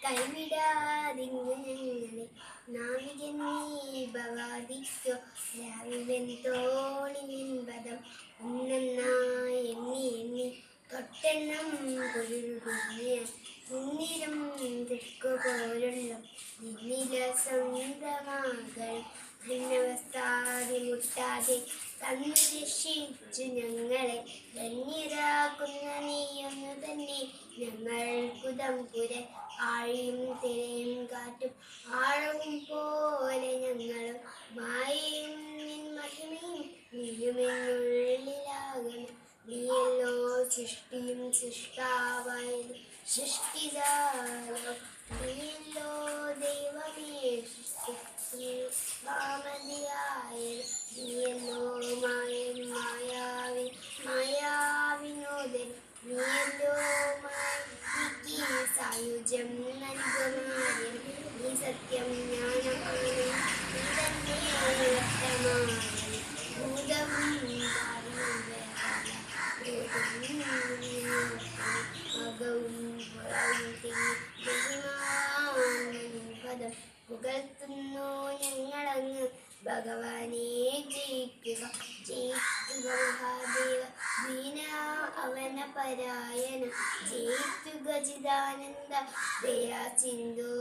കൈവിടാതിങ്ങു ഞങ്ങളെ നാവികന്നീ ഭവാദിക്കോ രാവിവൻ തോണി നിൻപദം ഒന്നെന്നായി എണ്ണി എണ്ണി തൊട്ടെണ്ണം പൊരുളുകുഞ്ഞ് മുന്നിലും തെക്കുപോലുള്ള നിന്നില സ്വന്തമാകൾ ഭിന്നവസ്ഥാതി മുട്ടാതെ തന്നു രക്ഷിച്ചു ഞങ്ങളെ ധന്യരാക്കുന്ന നീയൊന്നു തന്നെ ഞങ്ങൾക്കുതമ്പുര ആഴിയും തിരയും കാറ്റും ആഴവും പോലെ ഞങ്ങളും മായയും നിൻ മഹിമയും നീയുമെന്നുള്ളിലാകണം നീയല്ലോ സൃഷ്ടിയും സൃഷ്ടാവായത് സൃഷ്ടിതാരോ നീയല്ലോ ദൈവമേ സൃഷ്ടിമതിയായത് നീയല്ലോ മായാവിനോദൻ നീയല്ലോ മായിക്ക് സായുജ്യം നൽകുമാരൻ നീ സത്യം ജ്ഞാനമാണ് നീ തന്നെ വ്യക്തമാണ് ഭൂതവും പദം പുകഴ്ത്തുന്നു ഞങ്ങളങ്ങ് ഭഗവാനെ ജയിക്കുക ജയിക്കുക മഹാദേവ ദീന അവന പരായണ ജയിക്കുക ചിദാനന്ദ ദയാ സിന്ധോ